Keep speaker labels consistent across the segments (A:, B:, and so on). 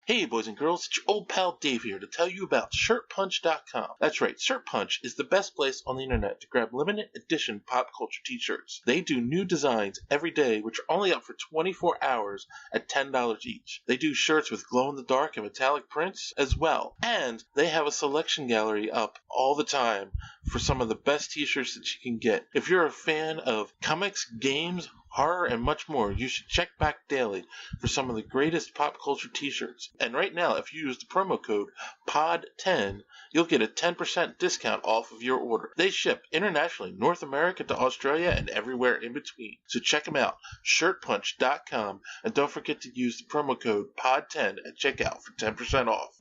A: Hey boys and girls, it's your old pal Dave here to tell you about shirtpunch.com. That's right, Shirt Punch is the best place on the internet to grab limited edition pop culture t-shirts. They do new designs every day, which are only up for 24 hours at $10 each. They do shirts with glow-in-the-dark and metallic prints as well. And they have a selection gallery up all the time for some of the best t-shirts that you can get. If you're a fan of comics, games, horror, and much more, you should check back daily for some of the greatest pop culture t-shirts. And right now, if you use the promo code POD10, you'll get a 10% discount off of your order. They ship internationally, North America to Australia and everywhere in between. So check them out, shirtpunch.com, and don't forget to use the promo code POD10 at checkout for 10% off.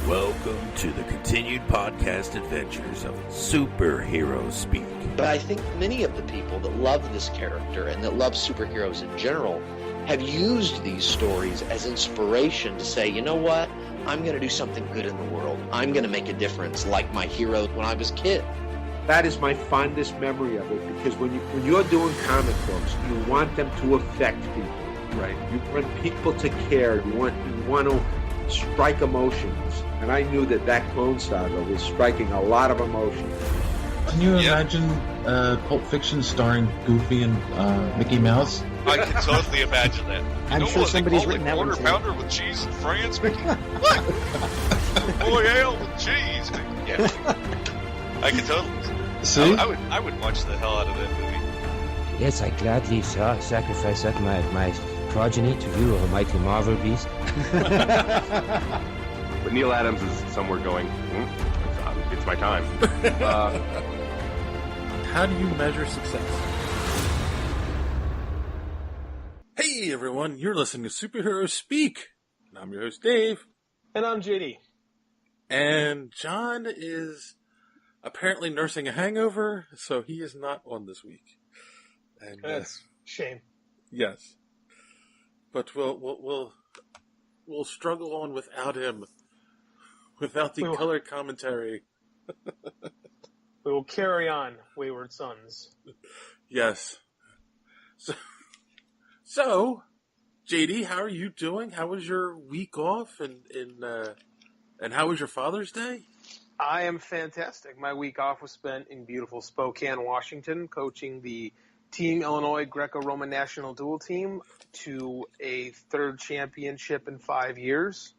B: Welcome to the continued podcast adventures of Superhero Speak.
C: But I think many of the people that love this character and that love superheroes in general have used these stories as inspiration to say, you know what, I'm going to do something good in the world. I'm going to make a difference like my hero when I was a kid.
D: That is my fondest memory of it, because when you're doing comic books, you want them to affect people.
A: Right.
D: You want people to care. You want to strike emotions. And I knew that Clone Saga was striking a lot of emotions.
E: Can you imagine Pulp Fiction starring Goofy and Mickey Mouse?
F: I can totally imagine that.
G: I'm sure somebody's written that one
F: quarter
G: too.
F: pounder with cheese and France, Mickey? What? Boy, ale with cheese. Yeah. I can totally.
E: See?
F: I would watch the hell out of that movie.
H: Yes, I gladly sacrifice up my progeny to you, almighty Marvel beast.
I: But Neil Adams is somewhere going, it's my time.
A: How do you measure success? Hey everyone, you're listening to Superhero Speak. And I'm your host Dave.
J: And I'm JD.
A: And John is apparently nursing a hangover, so he is not on this week. And
J: that's shame.
A: Yes. But we'll struggle on without him. Without the color commentary.
J: We will carry on, wayward sons.
A: Yes. So, JD, how are you doing? How was your week off, and how was your Father's Day?
J: I am fantastic. My week off was spent in beautiful Spokane, Washington, coaching the Team Illinois Greco-Roman National Dual Team to a third championship in 5 years.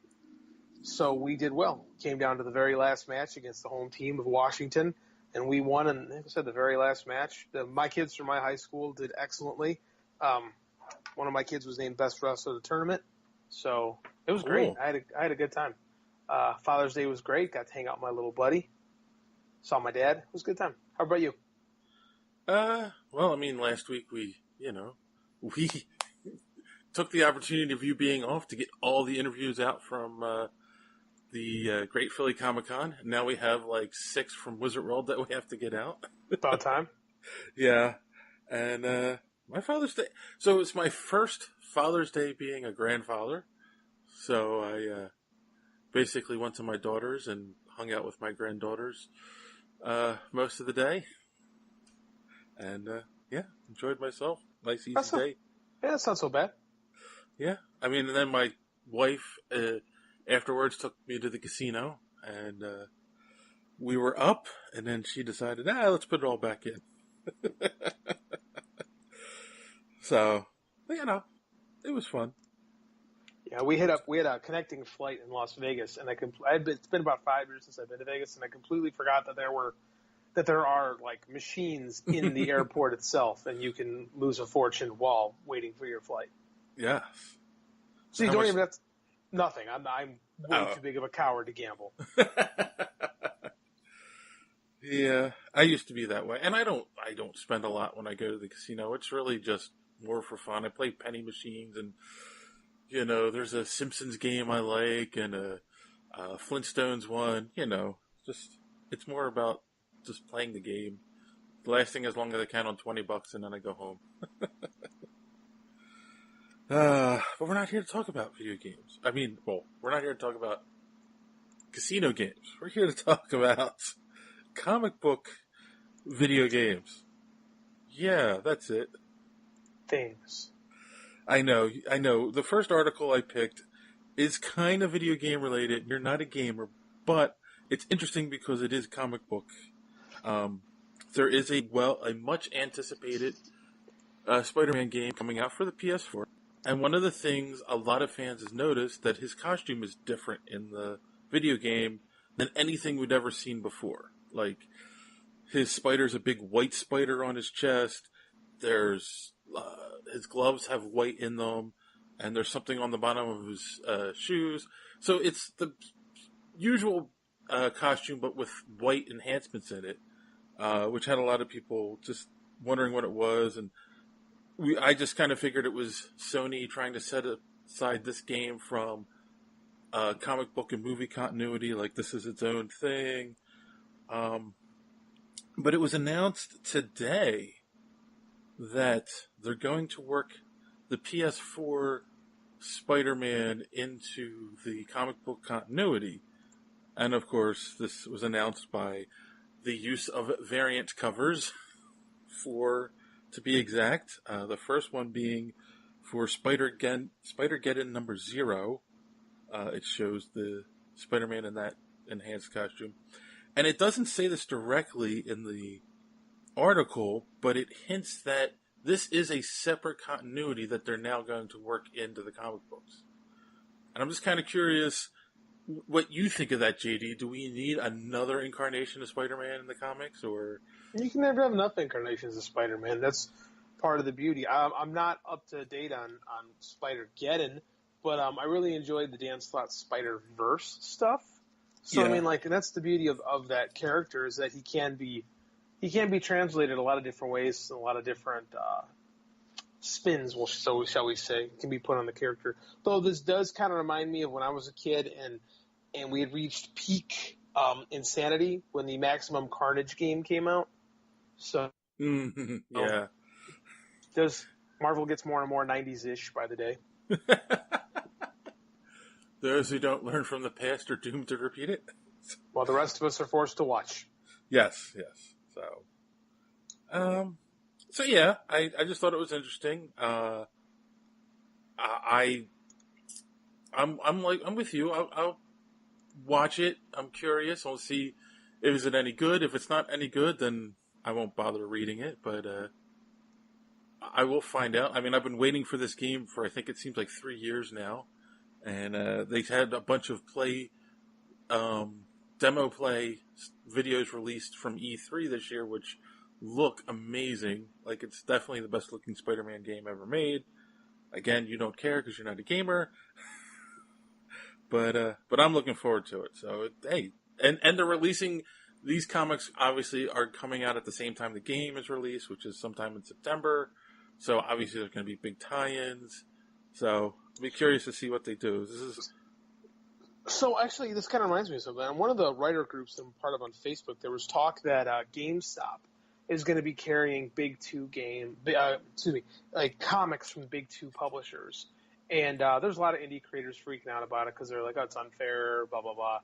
J: So we did well. Came down to the very last match against the home team of Washington, and we won. And like I said, the very last match. My kids from my high school did excellently. One of my kids was named best wrestler of the tournament, so it was great. I had a good time. Father's Day was great. Got to hang out with my little buddy. Saw my dad. It was a good time. How about you?
A: Well, I mean, last week we took the opportunity of you being off to get all the interviews out from the Great Philly Comic Con. Now we have like 6 from Wizard World that we have to get out.
J: About time.
A: Yeah. And my Father's Day. So it's my first Father's Day being a grandfather. So I basically went to my daughter's and hung out with my granddaughters most of the day. And enjoyed myself. Nice, easy day.
J: Yeah, that's not so bad.
A: Yeah. I mean, and then my wife afterwards took me to the casino, and we were up, and then she decided, let's put it all back in. So, it was fun.
J: Yeah, we had a connecting flight in Las Vegas, and it's been about 5 years since I've been to Vegas, and I completely forgot that there are like machines in the airport itself, and you can lose a fortune while waiting for your flight.
A: Yes.
J: So you don't even have to, nothing. I'm way too big of a coward to gamble.
A: Yeah, I used to be that way, and I don't spend a lot when I go to the casino. It's really just more for fun. I play penny machines, and there's a Simpsons game I like, and a Flintstones one. It's more about just playing the game, lasting as long as I can on $20, and then I go home. But we're not here to talk about video games. We're not here to talk about casino games. We're here to talk about comic book video games. Yeah, that's it.
J: Things.
A: I know. The first article I picked
G: is kind of video game related. You're not a gamer, but it's interesting because it is comic book. There is a much anticipated Spider-Man game coming out for the PS4, and one of the things a lot of fans has noticed that his costume is different in the video game than anything we'd ever seen before. Like, his spider's a big white spider on his chest. There's his gloves have white in them, and there's something on the bottom of his shoes. So it's the usual costume, but with white enhancements in it, which had a lot of people just wondering what it was. And I just kind of figured it was Sony trying to set aside this game from comic book and movie continuity, like this is its own thing. But it was announced today that they're going to work the PS4 Spider-Man into the comic book continuity. And of course, this was announced by the use of variant covers to be exact. The first one being for Spider-Geddon number 0. It shows the Spider-Man in that enhanced costume. And it doesn't say this directly in the article, but it hints that this is a separate continuity that they're now going to work into the comic books. And I'm just kind of curious what you think of that, JD. Do we need another incarnation of Spider-Man in the comics, or?
J: You can never have enough incarnations of Spider-Man. That's part of the beauty. I'm not up to date on Spider-Geddon, but I really enjoyed the Dan Slott Spider-Verse stuff. So, yeah. I mean, like, that's the beauty of that character, is that he can be translated a lot of different ways, a lot of different spins, shall we say, can be put on the character. Though this does kind of remind me of when I was a kid and we had reached peak insanity when the Maximum Carnage game came out. So,
G: yeah.
J: Marvel gets more and more 90s-ish by the day.
G: Those who don't learn from the past are doomed to repeat it.
J: While the rest of us are forced to watch.
G: Yes. So yeah, I just thought it was interesting. I'm with you. I'll watch it. I'm curious. I'll see if it's any good. If it's not any good, then I won't bother reading it. But I will find out. I mean, I've been waiting for this game for, I think it seems like 3 years now. And they had a bunch of demo play videos released from E3 this year, which look amazing. Like, it's definitely the best looking Spider-Man game ever made. Again, you don't care because you're not a gamer. But I'm looking forward to it. So, hey, and they're releasing, these comics obviously are coming out at the same time the game is released, which is sometime in September. So, obviously there's going to be big tie-ins. So, I'll be curious to see what they do.
J: So, actually, this kind of reminds me of something. On one of the writer groups I'm part of on Facebook, there was talk that GameStop is going to be carrying Big Two comics from Big Two publishers. And there's a lot of indie creators freaking out about it because they're like, oh, it's unfair, blah, blah, blah.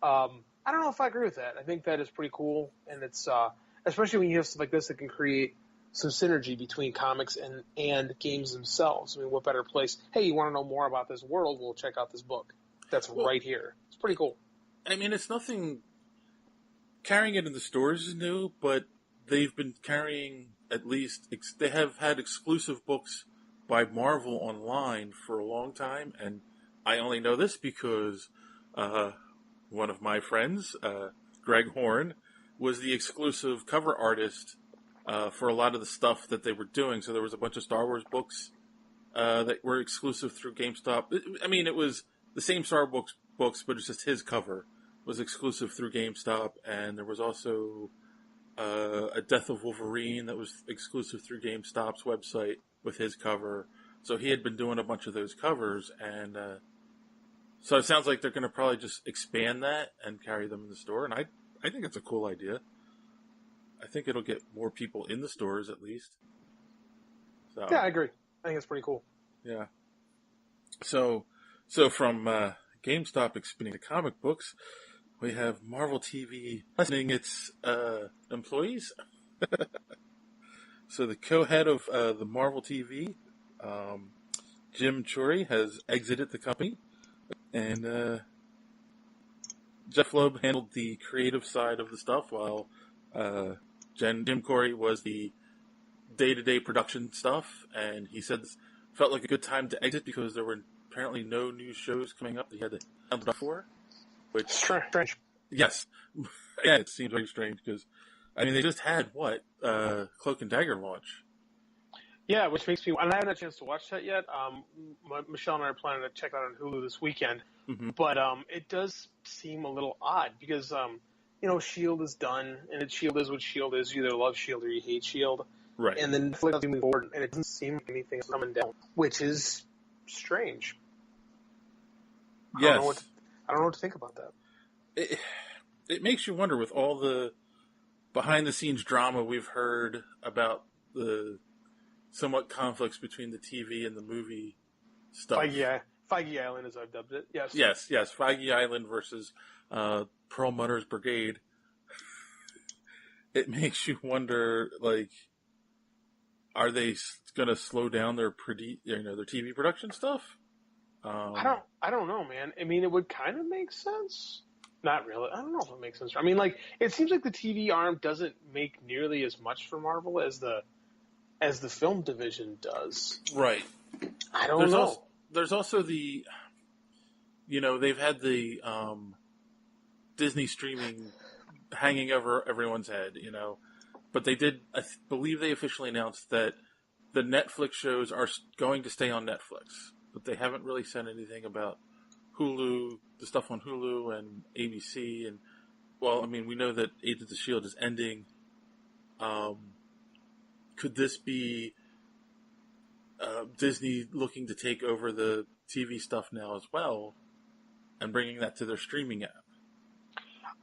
J: I don't know if I agree with that. I think that is pretty cool. And it's, especially when you have stuff like this that can create some synergy between comics and games themselves. I mean, what better place? Hey, you want to know more about this world? Well, check out this book. That's right here. It's pretty cool.
G: I mean, it's nothing. Carrying it in the stores is new, but they've been carrying, at least, they have had exclusive books by Marvel online for a long time, and I only know this because one of my friends, Greg Horn, was the exclusive cover artist for a lot of the stuff that they were doing. So there was a bunch of Star Wars books that were exclusive through GameStop. It was the same Star Wars books, but it's just his cover was exclusive through GameStop. And there was also a Death of Wolverine that was exclusive through GameStop's website with his cover. So he had been doing a bunch of those covers. And so it sounds like they're going to probably just expand that and carry them in the store. And I think it's a cool idea. I think it'll get more people in the stores, at least. So,
J: yeah, I agree. I think it's pretty cool.
G: Yeah. So from GameStop expanding to comic books, we have Marvel TV lessening its employees. So the co-head of the Marvel TV, Jim Chory, has exited the company. And Jeff Loeb handled the creative side of the stuff, while Jim Corey was the day-to-day production stuff. And he said this felt like a good time to exit because there were apparently no new shows coming up that he had to handle for. Which,
J: strange.
G: Yes. Yeah, it seems very strange because, I mean, they just had, Cloak and Dagger launch.
J: Yeah, which makes me, and I haven't had a chance to watch that yet. Michelle and I are planning to check out on Hulu this weekend.
G: Mm-hmm.
J: But it does seem a little odd because, S.H.I.E.L.D. is done, and S.H.I.E.L.D. is what S.H.I.E.L.D. is. You either love S.H.I.E.L.D. or you hate S.H.I.E.L.D.
G: Right.
J: And then Netflix is moving forward, and it doesn't seem like anything's coming down, which is strange.
G: Yes.
J: I don't know what to think about that.
G: It makes you wonder, with all the behind-the-scenes drama we've heard about the somewhat conflicts between the TV and the movie stuff.
J: Feige Island, as I've dubbed it. Yes.
G: Yes. Feige Island versus Perlmutter's Brigade. It makes you wonder, are they going to slow down their TV production stuff?
J: I don't know, man. I mean, it would kind of make sense. Not really. I don't know if it makes sense. I mean, it seems like the TV arm doesn't make nearly as much for Marvel as the film division does.
G: Right.
J: I don't know.
G: There's also the, they've had the Disney streaming hanging over everyone's head, but they did, I believe they officially announced that the Netflix shows are going to stay on Netflix, but they haven't really said anything about Hulu, the stuff on Hulu and ABC, and, we know that Agents of S.H.I.E.L.D. is ending. Could this be Disney looking to take over the TV stuff now as well and bringing that to their streaming app?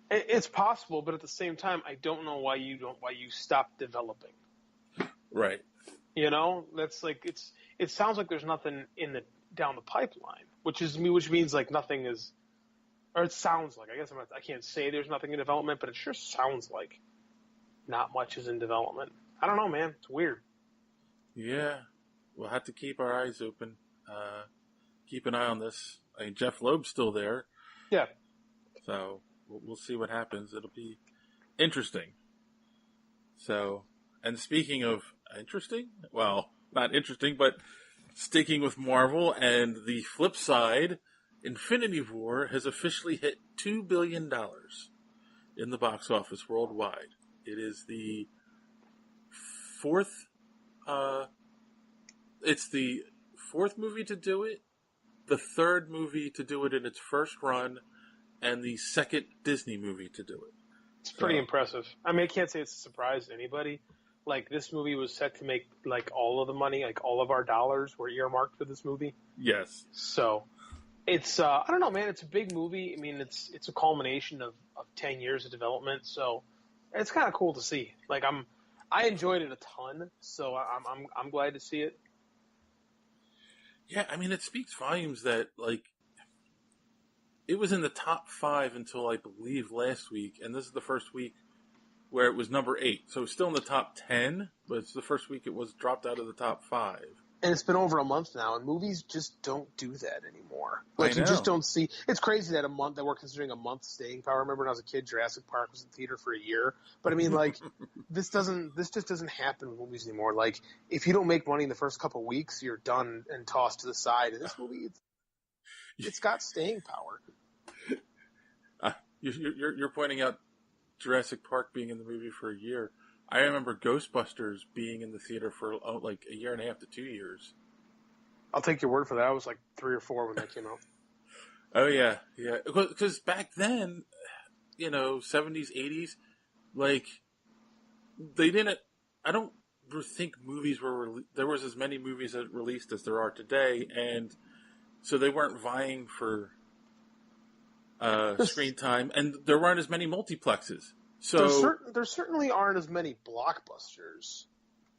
J: It's possible, but at the same time, I don't know why you stop developing.
G: Right.
J: That's it sounds like there's nothing down the pipeline, which means nothing is, or it sounds like, I can't say there's nothing in development, but it sure sounds like not much is in development. I don't know, man. It's weird.
G: Yeah. We'll have to keep our eyes open. Keep an eye on this. I mean, Jeff Loeb's still there.
J: Yeah.
G: So we'll see what happens. It'll be interesting. So, and speaking of interesting, well, not interesting, but sticking with Marvel and the flip side, Infinity War has officially hit $2 billion in the box office worldwide. It is the fourth movie to do it, the third movie to do it in its first run, and the second Disney movie to do it.
J: It's pretty impressive. I mean, I can't say it's a surprise to anybody. This movie was set to make, all of the money, all of our dollars were earmarked for this movie.
G: Yes.
J: So, it's, I don't know, man, it's a big movie. I mean, it's a culmination of 10 years of development, so it's kind of cool to see. I enjoyed it a ton, so I'm glad to see it.
G: Yeah, I mean, it speaks volumes that, it was in the top 5 until, I believe, last week, and this is the first week where it was number 8. So it's still in the top 10, but it's the first week it was dropped out of the top 5.
J: And it's been over a month now, and movies just don't do that anymore.
G: You
J: just don't see. It's crazy that we're considering a month staying power. I remember when I was a kid, Jurassic Park was in theater for a year. But I mean, this just doesn't happen with movies anymore. If you don't make money in the first couple of weeks, you're done and tossed to the side. And this movie, it's got staying power.
G: You're pointing out Jurassic Park being in the movie for a year. I remember Ghostbusters being in the theater for a year and a half to 2 years.
J: I'll take your word for that. I was 3 or 4 when that came out.
G: Oh, yeah. Because back then, 70s, 80s, they didn't, I don't think movies there was as many movies that released as there are today, and so they weren't vying for screen time, and there weren't as many multiplexes. So
J: there certainly aren't as many blockbusters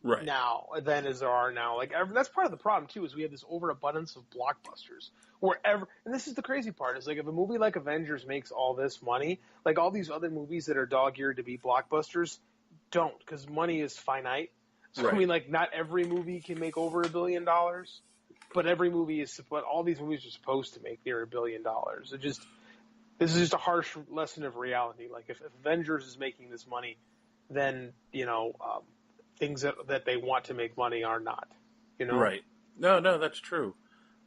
G: right
J: now than as there are now. That's part of the problem too, is we have this overabundance of blockbusters wherever. And this is the crazy part: is if a movie like Avengers makes all this money, all these other movies that are dog-eared to be blockbusters don't, because money is finite. So
G: right.
J: I mean, not every movie can make over $1 billion. but all these movies are supposed to make near $1 billion. This is just a harsh lesson of reality. Like if Avengers is making this money, then things that they want to make money are not.
G: Right. No, that's true.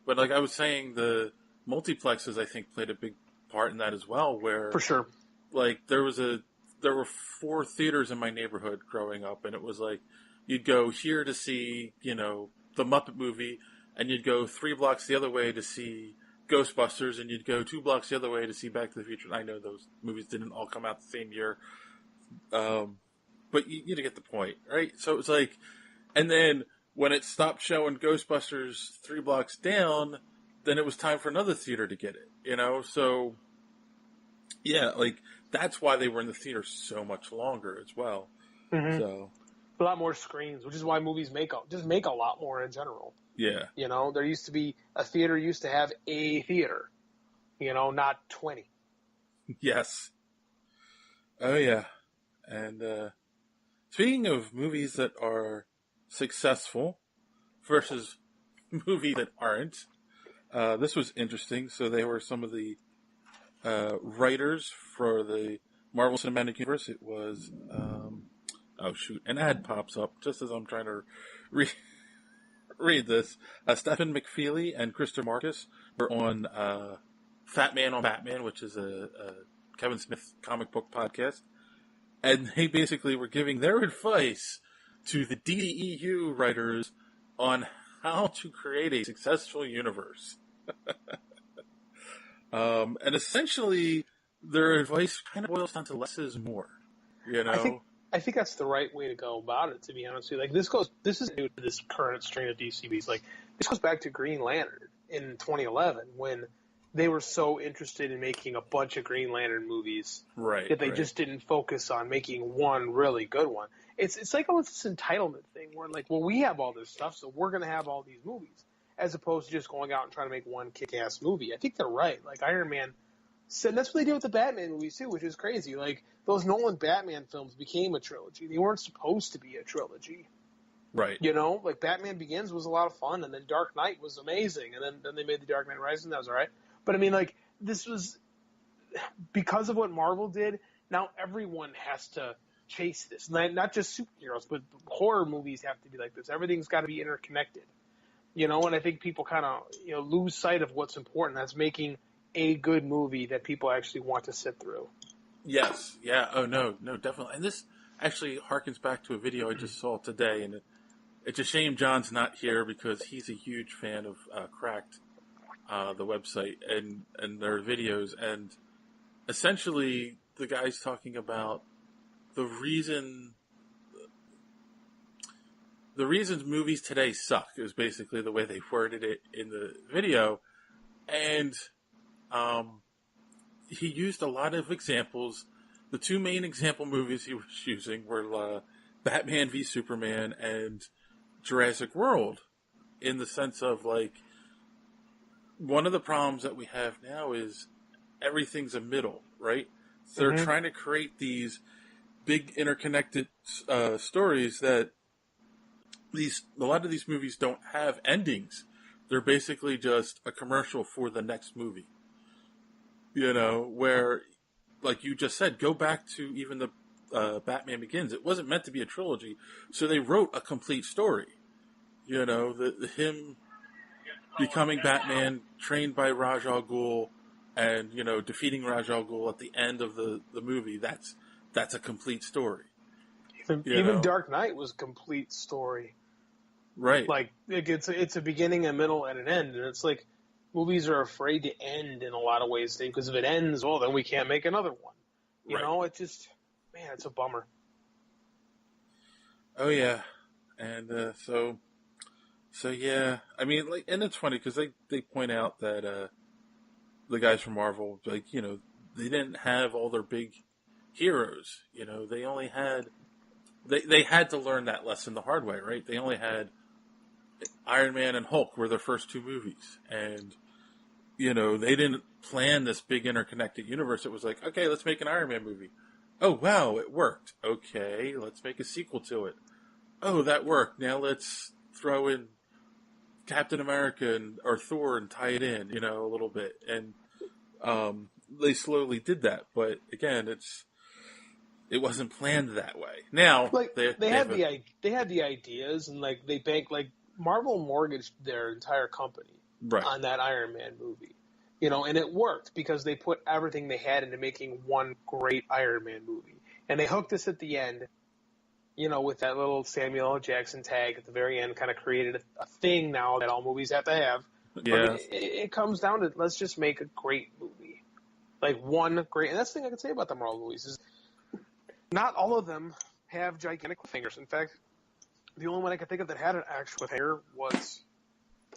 G: But like I was saying, the multiplexes I think played a big part in that as well. Where
J: for sure,
G: like there were 4 theaters in my neighborhood growing up, and it was like you'd go here to see the Muppet movie, and you'd go 3 blocks the other way to see Ghostbusters, and you'd go 2 blocks the other way to see Back to the Future. I know those movies didn't all come out the same year, but you get the point, right? So it was like, and then when it stopped showing Ghostbusters 3 blocks down, then it was time for another theater to get it, So, yeah, like, that's why they were in the theater so much longer as well.
J: Mm-hmm.
G: So,
J: a lot more screens, which is why movies make a lot more in general.
G: Yeah.
J: There used to be a theater used to have a theater, not 20.
G: Yes. Oh, yeah. And speaking of movies that are successful versus movies that aren't, this was interesting. So they were some of the writers for the Marvel Cinematic Universe. It was, an ad pops up just as I'm trying to read this. Stephen McFeely and Christopher Marcus were on Fat Man on Batman, which is a Kevin Smith comic book podcast. And they basically were giving their advice to the DCEU writers on how to create a successful universe. And essentially, their advice kind of boils down to less is more.
J: I think that's the right way to go about it, to be honest with you. Like, this is new to this current strain of DCBs. Like, this goes back to Green Lantern in 2011 when they were so interested in making a bunch of Green Lantern movies that they just didn't focus on making one really good one. It's like this entitlement thing where, like, well, we have all this stuff, so we're going to have all these movies, as opposed to just going out and trying to make one kick-ass movie. I think they're right. Like, Iron Man said, that's what they did with the Batman movies, too, which is crazy. Like, those Nolan Batman films became a trilogy. They weren't supposed to be a trilogy.
G: Right.
J: Like, Batman Begins was a lot of fun, and then Dark Knight was amazing, and then they made The Dark Knight Rises, and that was all right. But, I mean, like, this was – because of what Marvel did, now everyone has to chase this. Not just superheroes, but horror movies have to be like this. Everything's got to be interconnected. And I think people kind of, lose sight of what's important. That's making a good movie that people actually want to sit through.
G: Yes. Yeah. Oh, no, definitely. And this actually harkens back to a video I just saw today, and it's a shame John's not here because he's a huge fan of Cracked, the website, and their videos. And essentially, the guy's talking about the reasons movies today suck is basically the way they worded it in the video. And he used a lot of examples. The 2 main example movies he was using were Batman v Superman and Jurassic World, in the sense of, like, one of the problems that we have now is everything's a middle, right? So they're trying to create these big interconnected stories that a lot of these movies don't have endings. They're basically just a commercial for the next movie. Where, like you just said, go back to even the Batman Begins. It wasn't meant to be a trilogy, so they wrote a complete story. Him becoming Batman, trained by Ra's al Ghul, and, defeating Ra's al Ghul at the end of the movie. That's a complete story.
J: Even Dark Knight was a complete story.
G: Right.
J: Like, it's a beginning, a middle, and an end. And it's like, movies are afraid to end in a lot of ways, because if it ends, well, then we can't make another one. You know, it just, man, it's a bummer.
G: Oh, yeah. And so yeah. I mean, like, and it's funny, because they point out that the guys from Marvel, like, they didn't have all their big heroes. They only had... They had to learn that lesson the hard way, right? They only had Iron Man and Hulk were their first 2 movies. And, they didn't plan this big interconnected universe. It was like, okay, let's make an Iron Man movie. Oh, wow, it worked. Okay, let's make a sequel to it. Oh, that worked. Now let's throw in Captain America or Thor and tie it in, a little bit. And they slowly did that, but again, it wasn't planned that way. Now,
J: like they had the ideas, and like they banked, like Marvel mortgaged their entire company on that Iron Man movie, and it worked because they put everything they had into making one great Iron Man movie, and they hooked us at the end, with that little Samuel L. Jackson tag at the very end, kind of created a thing now that all movies have to have.
G: Yeah.
J: I mean, it comes down to, let's just make a great movie, like one great. And that's the thing I can say about the Marvel movies is, not all of them have gigantic cliffhangers. In fact, the only one I could think of that had an actual cliffhanger was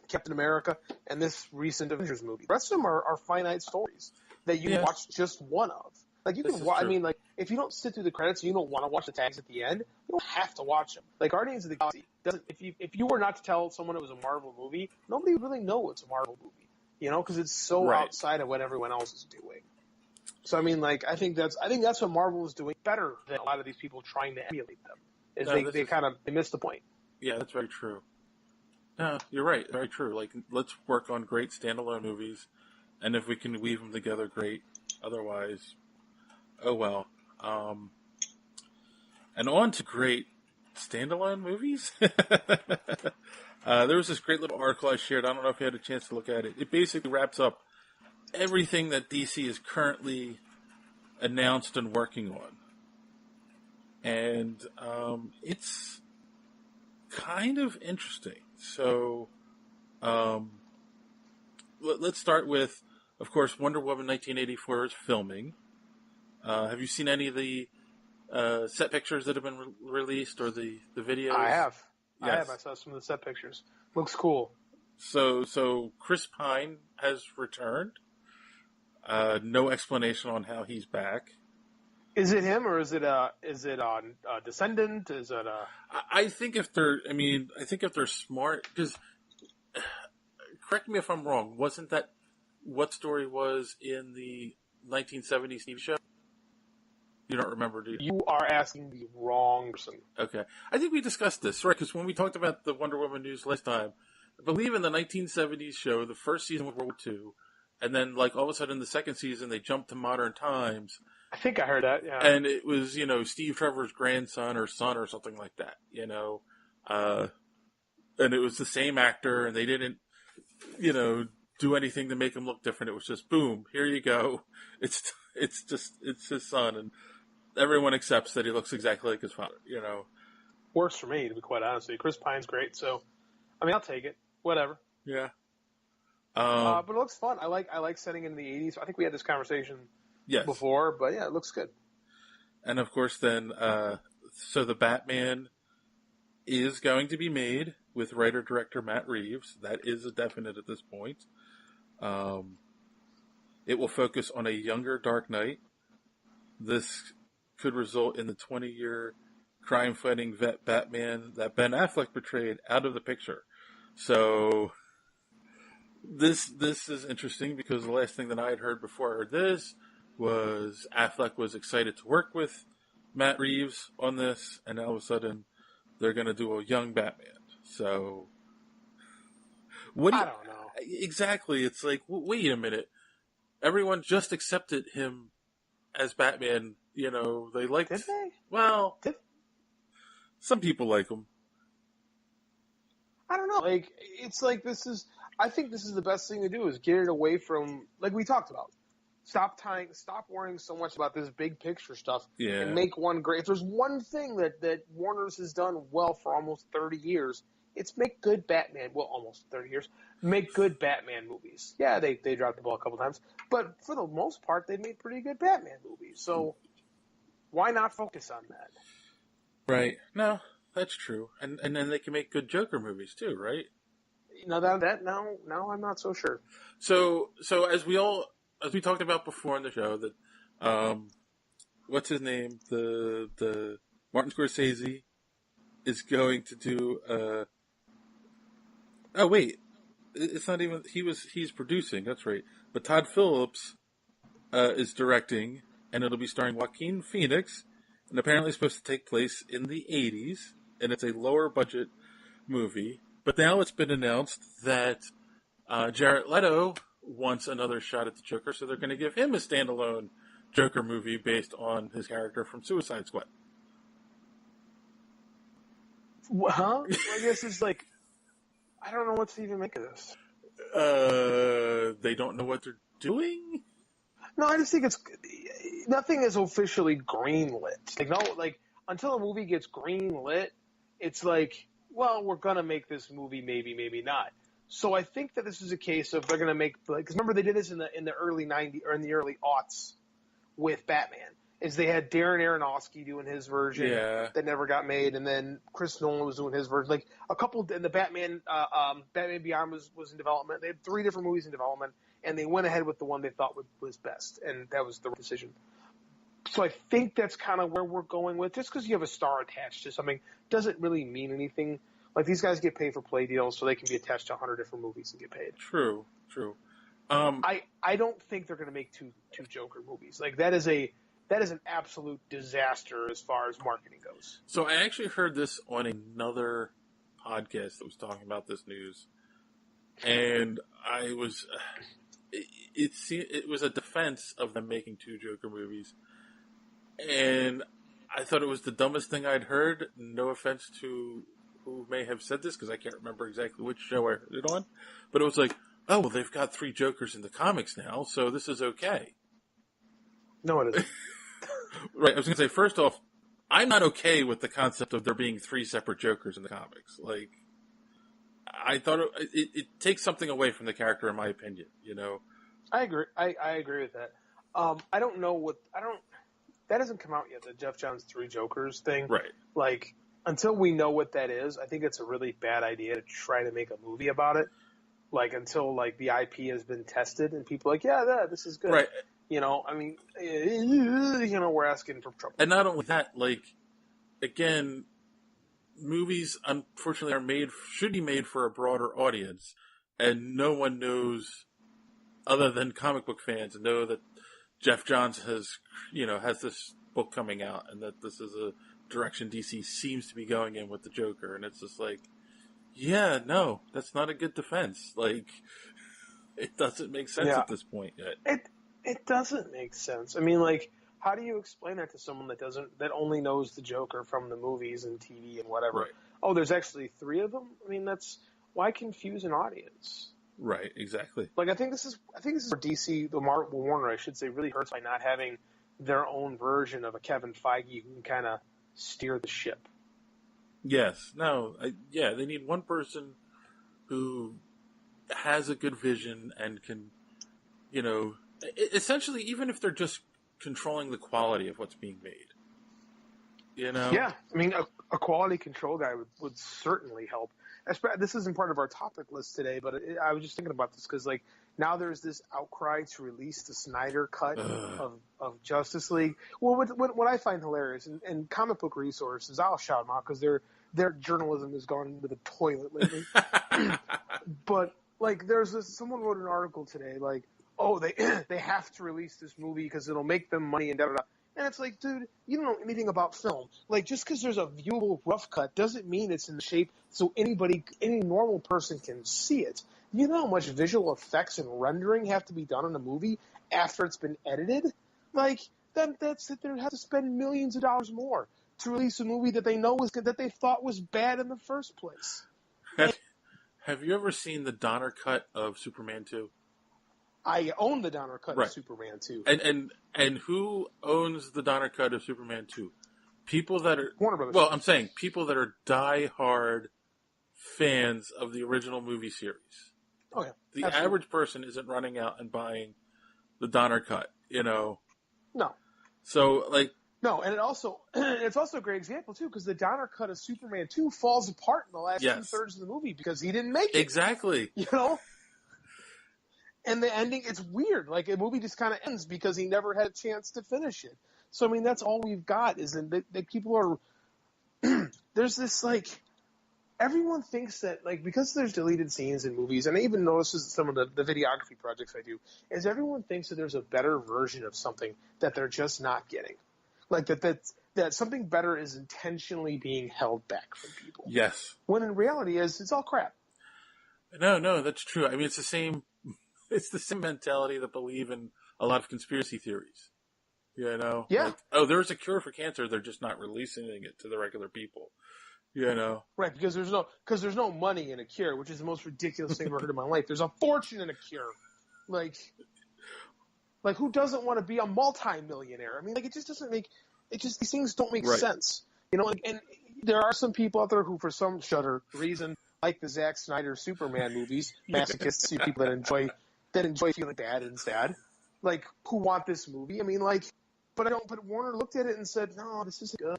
J: Captain America and this recent Avengers movie. The rest of them are finite stories that you watch just one of. Like, you can watch, I mean, like, if you don't sit through the credits and you don't want to watch the tags at the end, you don't have to watch them. Like, Guardians of the Galaxy doesn't, if you were not to tell someone it was a Marvel movie, nobody would really know it's a Marvel movie, because it's so outside of what everyone else is doing. So, I mean, like, I think that's what Marvel is doing better than a lot of these people trying to emulate them. They missed the point.
G: Yeah, that's very true. No, you're right. Very true. Like, let's work on great standalone movies, and if we can weave them together, great. Otherwise, oh well. And on to great standalone movies. There was this great little article I shared. I don't know if you had a chance to look at it. It basically wraps up everything that DC is currently announced and working on. And it's kind of interesting. So let's start with, of course, Wonder Woman 1984 is filming. Have you seen any of the set pictures that have been released or the videos?
J: I have.
G: Yes.
J: I saw some of the set pictures. Looks cool.
G: So Chris Pine has returned. No explanation on how he's back.
J: Is it him, or is it a descendant? Is it a?
G: I think if they're smart, because correct me if I'm wrong. Wasn't that what story was in the 1970s TV show? You don't remember, do you?
J: You are asking the wrong person.
G: Okay, I think we discussed this, right? Because when we talked about the Wonder Woman news last time, I believe in the 1970s show, the first season was World War II, and then like all of a sudden the second season they jumped to modern times.
J: I think I heard that, yeah.
G: And it was, Steve Trevor's grandson or son or something like that, and it was the same actor, and they didn't, do anything to make him look different. It was just, boom, here you go. It's his son, and everyone accepts that he looks exactly like his father,
J: Works for me, to be quite honest with you. Chris Pine's great, so, I mean, I'll take it. Whatever.
G: Yeah.
J: But it looks fun. I like setting in the 80s. I think we had this conversation before, but yeah, it looks good.
G: And of course then, so the Batman is going to be made with writer-director Matt Reeves. That is a definite at this point. It will focus on a younger Dark Knight. This could result in the 20-year crime-fighting vet Batman that Ben Affleck portrayed out of the picture. So this is interesting because the last thing that I had heard before I heard this was Affleck was excited to work with Matt Reeves on this, and all of a sudden they're going to do a young Batman. So, I don't know. Exactly. It's like, wait a minute. Everyone just accepted him as Batman. They liked.
J: Did they?
G: Well, some people like him.
J: I don't know. Like, it's like I think this is the best thing to do is get it away from, like we talked about. Stop worrying so much about this big picture stuff and make one great. If there's one thing that Warner's has done well for almost 30 years, it's make good Batman. Well, almost 30 years. Make good Batman movies. Yeah, they dropped the ball a couple times, but for the most part, they made pretty good Batman movies. So why not focus on that?
G: Right. No, that's true. And then they can make good Joker movies too, right?
J: Now I'm not so sure.
G: So as we talked about before on the show, that what's his name? The Martin Scorsese is going to do. Oh wait, it's not even. He's producing. That's right. But Todd Phillips is directing, and it'll be starring Joaquin Phoenix, and apparently it's supposed to take place in the 80s, and it's a lower budget movie. But now it's been announced that Jared Leto wants another shot at the Joker, so they're going to give him a standalone Joker movie based on his character from Suicide Squad.
J: Huh? I guess it's like, I don't know what to even make of this.
G: They don't know what they're doing?
J: No, I just think nothing is officially greenlit. Until a movie gets greenlit, it's like, well, we're gonna make this movie, maybe not. So I think that this is a case of they're gonna make, because remember they did this in the early '90s or in the early aughts with Batman. Is they had Darren Aronofsky doing his version that never got made, and then Chris Nolan was doing his version. Like a couple, and the Batman Beyond was in development. They had 3 different movies in development, and they went ahead with the one they thought was best, and that was the decision. So I think that's kind of where we're going with. Just because you have a star attached to something doesn't really mean anything. Like these guys get paid for play deals, so they can be attached to 100 different movies and get paid.
G: True.
J: I don't think they're going to make two Joker movies. Like that is an absolute disaster as far as marketing goes.
G: So I actually heard this on another podcast that was talking about this news, and I was it was a defense of them making 2 Joker movies, and I thought it was the dumbest thing I'd heard. No offense to who may have said this, because I can't remember exactly which show I heard it on, but it was like, oh, well, they've got 3 Jokers in the comics now, so this is okay.
J: No, it isn't.
G: Right, I was going to say, first off, I'm not okay with the concept of there being 3 separate Jokers in the comics. Like, I thought it takes something away from the character, in my opinion, you know?
J: I agree. I agree with that. I don't know that hasn't come out yet, the Jeff Johns 3 Jokers thing.
G: Right.
J: Like, until we know what that is, I think it's a really bad idea to try to make a movie about it. Like, until, like, the IP has been tested and people are like, yeah, this is good.
G: Right.
J: You know, I mean, we're asking for trouble.
G: And not only that, like, again, movies, unfortunately, should be made for a broader audience. And no one knows, other than comic book fans, know that Jeff Johns has this book coming out and that this is a direction DC seems to be going in with the Joker. And it's just like, yeah, no, that's not a good defense. Like, it doesn't make sense at this point yet.
J: It doesn't make sense. I mean, like, how do you explain that to someone that only knows the Joker from the movies and TV and whatever?
G: Right.
J: Oh, there's actually 3 of them? I mean, why confuse an audience?
G: Right, exactly.
J: Like, I think this is where DC, Warner, I should say, really hurts by not having their own version of a Kevin Feige who can kind of steer the ship.
G: Yes. No. They need one person who has a good vision and can, essentially, even if they're just controlling the quality of what's being made.
J: Yeah. I mean, a quality control guy would certainly help. This isn't part of our topic list today, but I was just thinking about this because, like, now there's this outcry to release the Snyder cut of Justice League. Well, what I find hilarious, and comic book resources, I'll shout them out because their journalism has gone to the toilet lately. But, like, someone wrote an article today, like, oh, they have to release this movie because it'll make them money and da-da-da. And it's like, dude, you don't know anything about film. Like, just because there's a viewable rough cut doesn't mean it's in the shape so any normal person can see it. You know how much visual effects and rendering have to be done in a movie after it's been edited? Like, that's it. They have to spend millions of dollars more to release a movie that they know was good, that they thought was bad in the first place.
G: Have you ever seen the Donner cut of Superman 2?
J: I own the Donner cut of Superman 2.
G: And who owns the Donner cut of Superman 2? People that are
J: Warner Brothers.
G: Well, I'm saying people that are die-hard fans of the original movie series.
J: Oh, yeah.
G: The
J: Absolutely.
G: average person isn't running out and buying the Donner cut,
J: No.
G: So, like...
J: No, and it's also a great example, too, because the Donner cut of Superman 2 falls apart in the last 2/3 of the movie because he didn't make it.
G: Exactly.
J: And the ending, it's weird. Like, a movie just kind of ends because he never had a chance to finish it. So, I mean, that's all we've got is that people are... there's this, like... Everyone thinks that, like, because there's deleted scenes in movies, and I even notices some of the videography projects I do, is everyone thinks that there's a better version of something that they're just not getting. Like, that something better is intentionally being held back from people.
G: Yes.
J: When in reality it's all crap.
G: No, that's true. I mean, it's the same mentality that believe in a lot of conspiracy theories. You know?
J: Yeah.
G: Like, oh, there's a cure for cancer, they're just not releasing it to the regular people. You know?
J: Right, because there's no money in a cure, which is the most ridiculous thing I've ever heard in my life. There's a fortune in a cure. Like who doesn't want to be a multi-millionaire? I mean, like, it just doesn't make these things don't make sense. You know, and there are some people out there who, for some shudder reason, like the Zack Snyder Superman movies, masochists, people that enjoy feeling bad and sad, like, who want this movie. I mean, like, but Warner looked at it and said, no, this isn't good.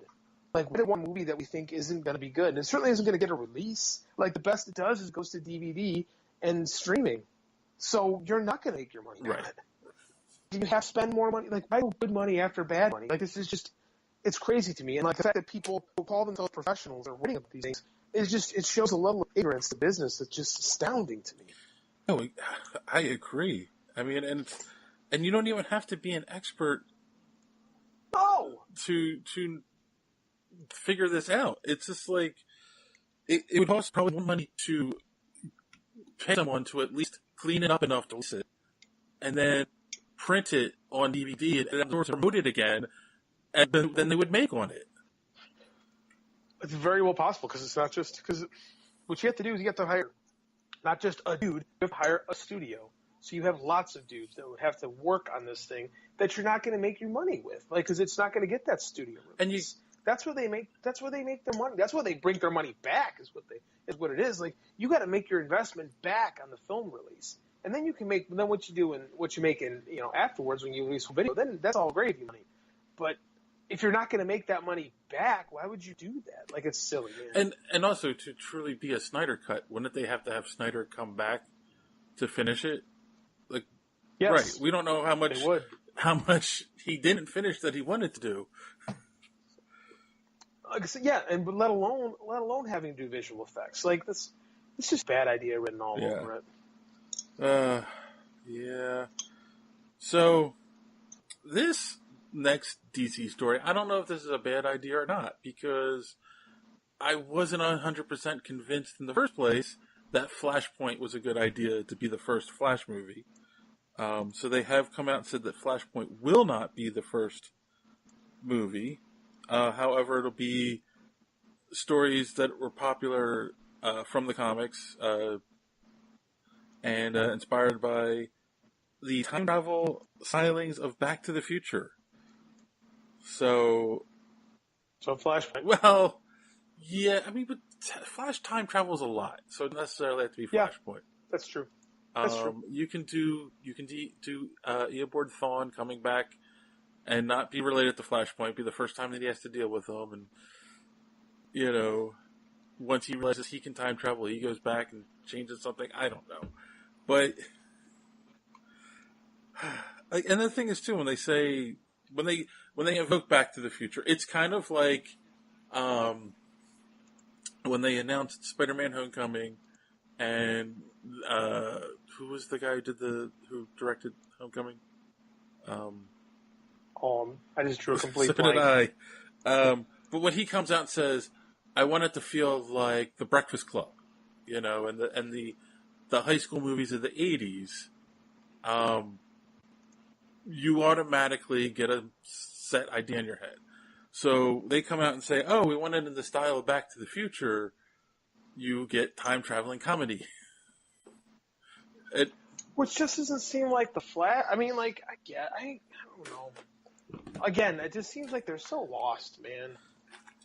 J: Like, we did one movie that we think isn't going to be good, and it certainly isn't going to get a release. Like, the best it does is goes to DVD and streaming. So you're not going to make your money on it. You have to spend more money. Like, why good money after bad money? Like, this is just, it's crazy to me. And, like, the fact that people who call themselves professionals are writing about these things, it shows a level of ignorance to business that's just astounding to me.
G: No, I agree. I mean, and you don't even have to be an expert to figure this out. It's just like, it would cost probably more money to pay someone to at least clean it up enough to release it, and then print it on DVD and then promote it again, and then they would make on it.
J: It's very well possible, because it's not just, because what you have to do is you have to hire not just a dude, you have to hire a studio. So you have lots of dudes that would have to work on this thing that you're not going to make your money with, like, because it's not going to get that studio release. That's where they make their money. That's where they bring their money back. Is what it is. Like, you got to make your investment back on the film release, and then you can make what you do and what you make in afterwards when you release a video. Then that's all gravy money. But if you're not going to make that money back, why would you do that? Like, it's silly, man.
G: And also, to truly be a Snyder cut, wouldn't they have to have Snyder come back to finish it? Like,
J: yes.
G: Right? We don't know how much he didn't finish that he wanted to do.
J: Yeah, and let alone having to do visual effects. Like, this, it's just a bad idea written all over it.
G: Yeah. So this next DC story, I don't know if this is a bad idea or not, because I wasn't 100% convinced in the first place that Flashpoint was a good idea to be the first Flash movie. So they have come out and said that Flashpoint will not be the first movie. However, it'll be stories that were popular from the comics and inspired by the time travel stylings of Back to the Future. So
J: Flashpoint.
G: Well, yeah, I mean, but Flash time travels a lot, so it doesn't necessarily have to be Flashpoint.
J: That's true.
G: You can do Eobard Thawne coming back and not be related to Flashpoint, be the first time that he has to deal with them, and once he realizes he can time travel, he goes back and changes something. I don't know, but and the thing is too, when they evoke Back to the Future, it's kind of like when they announced Spider-Man: Homecoming, and who was the guy who directed Homecoming?
J: I just drew a complete
G: so
J: blank.
G: Did I. But when he comes out and says, "I want it to feel like The Breakfast Club," and the high school movies of the '80s, you automatically get a set idea in your head. So they come out and say, "Oh, we want it in the style of Back to the Future." You get time traveling comedy.
J: Which just doesn't seem like the Flash. I mean, like, I don't know. Again, it just seems like they're so lost, man.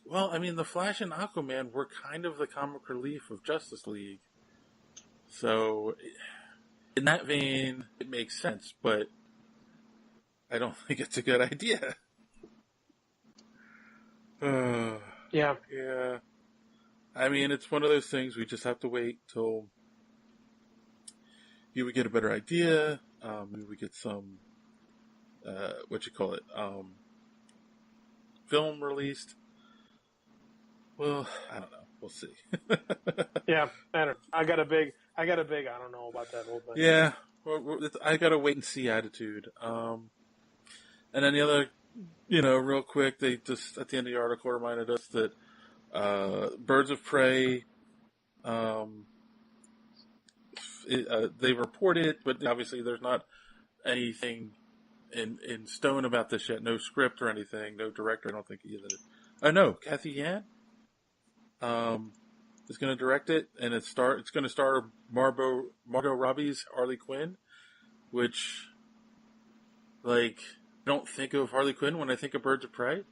G: Well, I mean, the Flash and Aquaman were kind of the comic relief of Justice League. So, in that vein, it makes sense, but I don't think it's a good idea.
J: Yeah.
G: Yeah. I mean, it's one of those things we just have to wait till you would get a better idea. We would get some, film released. Well, I don't know. We'll see.
J: Yeah, I got a big I don't know about that whole thing.
G: Yeah, I got a wait and see attitude. And then the other real quick, they just at the end of the article reminded us that Birds of Prey, they reported, but obviously there's not anything in stone about this yet. No script or anything. No director. I don't think either. Oh no, Kathy Yan is going to direct it, and it's going to star Margot Robbie's Harley Quinn, which, like, I don't think of Harley Quinn when I think of Birds of Prey.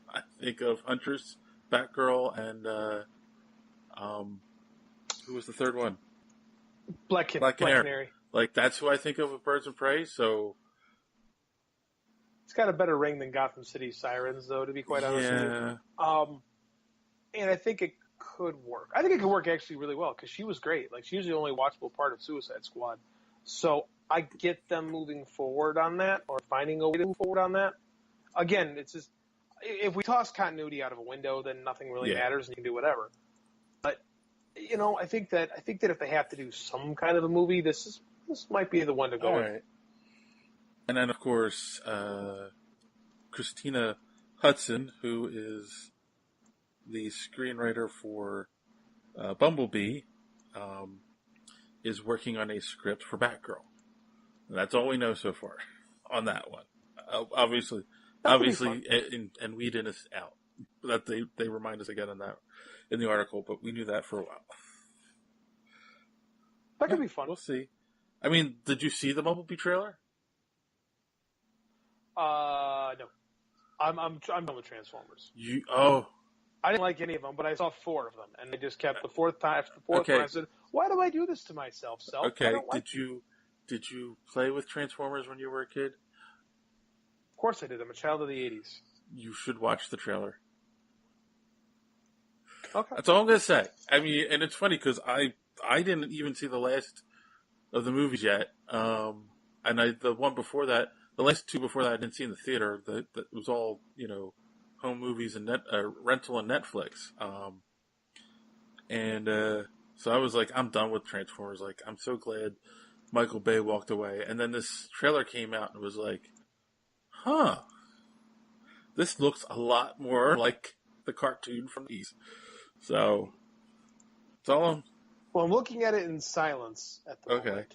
G: I think of Huntress, Batgirl, and who was the third one?
J: Black Canary.
G: Like, that's who I think of with Birds of Prey. So
J: it's got a better ring than Gotham City Sirens, though, to be quite honest with you. And I think it could work. I think it could work actually really well because she was great. Like, she was the only watchable part of Suicide Squad. So I get them moving forward on that, or finding a way to move forward on that. Again, it's just, if we toss continuity out of a window, then nothing really matters and you can do whatever. But, I think that if they have to do some kind of a movie, this might be the one to go with.
G: Right. And then, of course, Christina Hudson, who is the screenwriter for Bumblebee, is working on a script for Batgirl. And that's all we know so far on that one. Obviously, and Whedon is out. That they remind us again in the article, but we knew that for a while.
J: That could be fun.
G: We'll see. I mean, did you see the Bumblebee trailer?
J: No. I'm done with Transformers. I didn't like any of them, but I saw 4 of them, and I just kept the fourth time. After the fourth one, I said, "Why do I do this to myself, self?"
G: Okay. Did you play with Transformers when you were a kid?
J: Of course I did. I'm a child of the '80s.
G: You should watch the trailer.
J: Okay.
G: That's all I'm gonna say. I mean, and it's funny because I didn't even see the last of the movies yet, and the one before that, the last 2 before that, I didn't see in the theater. That was all home movies and rental on Netflix. So I was like, I'm done with Transformers. Like, I'm so glad Michael Bay walked away. And then this trailer came out and it was like, this looks a lot more like the cartoon from the East. So, it's all.
J: Well, I'm looking at it in silence at the moment.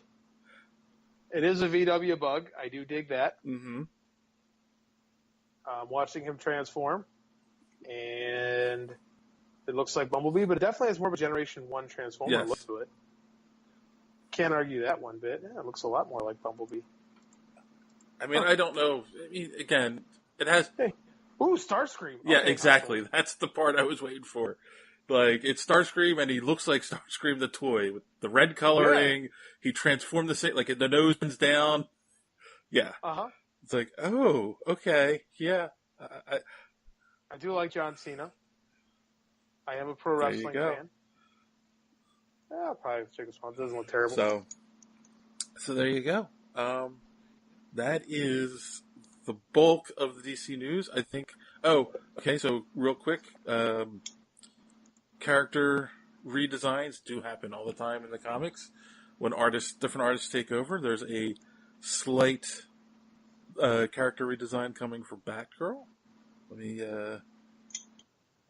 J: It is a VW bug. I do dig that.
G: Mm-hmm.
J: I'm watching him transform, and it looks like Bumblebee, but it definitely has more of a Generation 1 Transformer look to it. Can't argue that one bit. Yeah, it looks a lot more like Bumblebee.
G: I mean, I don't know. I mean, again, it has...
J: Hey. Ooh, Starscream.
G: Yeah, exactly. Awesome. That's the part I was waiting for. Like, it's Starscream, and he looks like Starscream the toy. With the red coloring, he transformed the same... Like, the nose bends down. Yeah.
J: Uh-huh.
G: It's like, oh, okay, yeah.
J: I do like John Cena. I am a pro wrestling fan. Yeah, I'll probably check this one. It doesn't look terrible.
G: So there you go. That is the bulk of the DC news, I think. Oh, okay, so real quick. Character redesigns do happen all the time in the comics. When different artists take over, there's a slight... character redesign coming for Batgirl. Let me,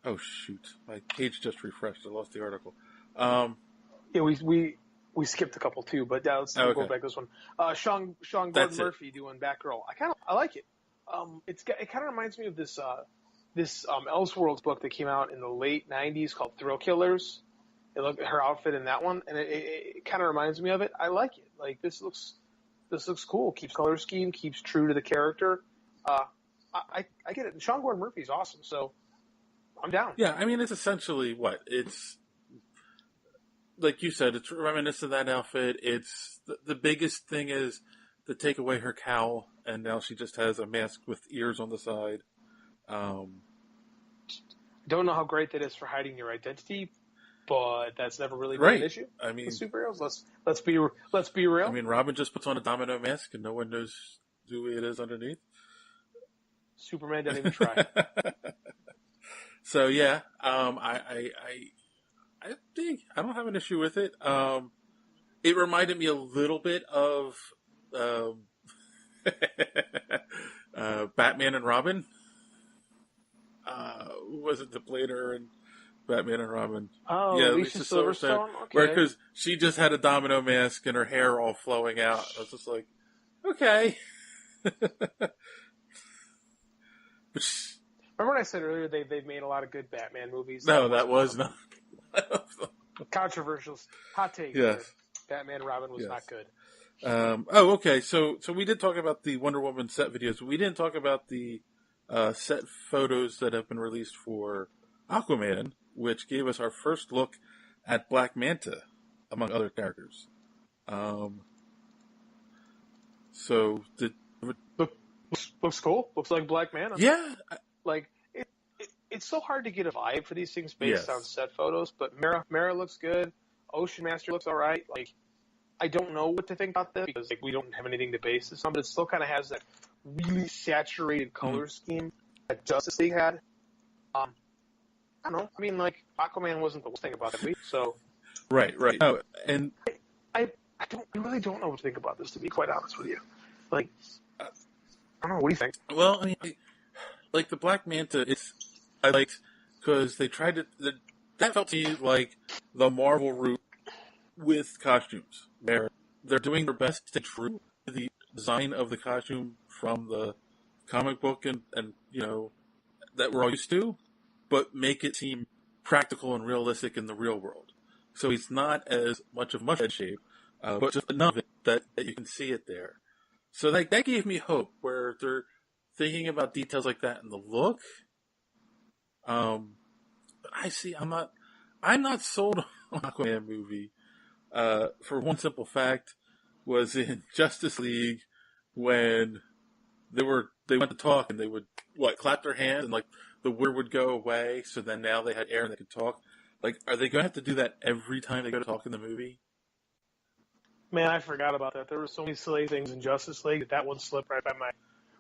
G: oh shoot. My page just refreshed. I lost the article.
J: Yeah, we skipped a couple too, but let's go back to this one. Sean Gordon Murphy doing Batgirl. I like it. It kind of reminds me of this Elseworlds book that came out in the late 90s called Thrill Killers. Her outfit in that one, and it kind of reminds me of it. I like it. Like, this looks cool. Keeps color scheme, keeps true to the character. I get it. And Sean Gordon Murphy's awesome, so I'm down.
G: Yeah, I mean, it's essentially what? It's, like you said, it's reminiscent of that outfit. It's, the biggest thing is to take away her cowl, and now she just has a mask with ears on the side.
J: Don't know how great that is for hiding your identity, but that's never really been an issue.
G: I mean,
J: with superheroes. Let's be real.
G: I mean, Robin just puts on a domino mask, and no one knows who it is underneath.
J: Superman doesn't even try.
G: So yeah, I think I don't have an issue with it. It reminded me a little bit of Batman and Robin. Was it the Blader and Batman and Robin?
J: Oh,
G: yeah,
J: Lisa Silverstone? Okay.
G: Where, because she just had a domino mask and her hair all flowing out. I was just like, okay.
J: Remember when I said earlier they've made a lot of good Batman movies?
G: No, that was not.
J: Controversial. Hot take.
G: Yes.
J: Here. Batman and Robin was not good.
G: Okay. So we did talk about the Wonder Woman set videos, but we didn't talk about the set photos that have been released for Aquaman, which gave us our first look at Black Manta, among other characters. So
J: looks cool. Looks like Black Manta.
G: Yeah.
J: Like it's so hard to get a vibe for these things based on set photos. But Mara looks good. Ocean Master looks all right. Like I don't know what to think about this because we don't have anything to base this on. But it still kind of has that really saturated color scheme that Justice League had. I don't know. I mean, like Aquaman wasn't the worst thing about that week. So
G: right. Oh, and
J: I really don't know what to think about this. To be quite honest with you, like. I don't know. What do you think?
G: Well, I mean, like the Black Manta, I liked because they tried to. That felt to me like the Marvel route with costumes, where they're doing their best to stay true to the design of the costume from the comic book and that we're all used to, but make it seem practical and realistic in the real world. So he's not as much of mushhead shape, but just enough that you can see it there. So that gave me hope, where they're thinking about details like that in the look. I'm not sold on Aquaman movie. For one simple fact, was in Justice League when they went to talk and they would clap their hands and like the word would go away. So then now they had air and they could talk. Like, are they going to have to do that every time they go to talk in the movie?
J: Man, I forgot about that. There were so many silly things in Justice League that one slipped right by my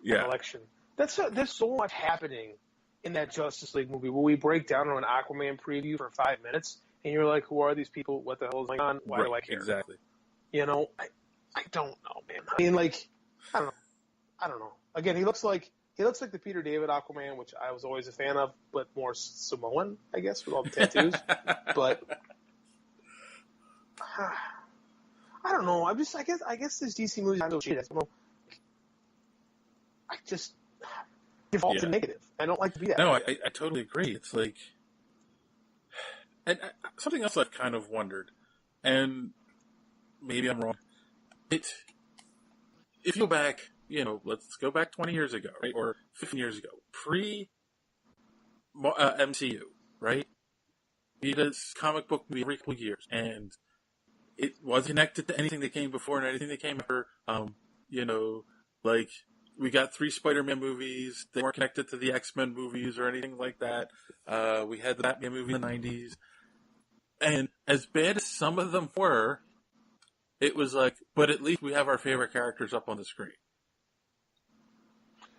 J: recollection. There's so much happening in that Justice League movie where we break down on an Aquaman preview for 5 minutes, and you're like, who are these people? What the hell is going on? Why do I care?
G: Exactly.
J: I don't know, man. I mean, like, I don't know. Again, he looks like the Peter David Aquaman, which I was always a fan of, but more Samoan, I guess, with all the tattoos. But I don't know. I guess this DC movie is so shit. I don't know. I just default to negative. I don't like to be that.
G: No, I totally agree. It's like, and something else I've kind of wondered, and maybe I'm wrong. If you go back, let's go back 20 years ago, right, or 15 years ago, pre MCU, right? We did this comic book movie every couple years, and it wasn't connected to anything that came before and anything that came after. Like we got 3 Spider-Man movies. They weren't connected to the X-Men movies or anything like that. We had the Batman movie in the 90s. And as bad as some of them were, it was like, but at least we have our favorite characters up on the screen.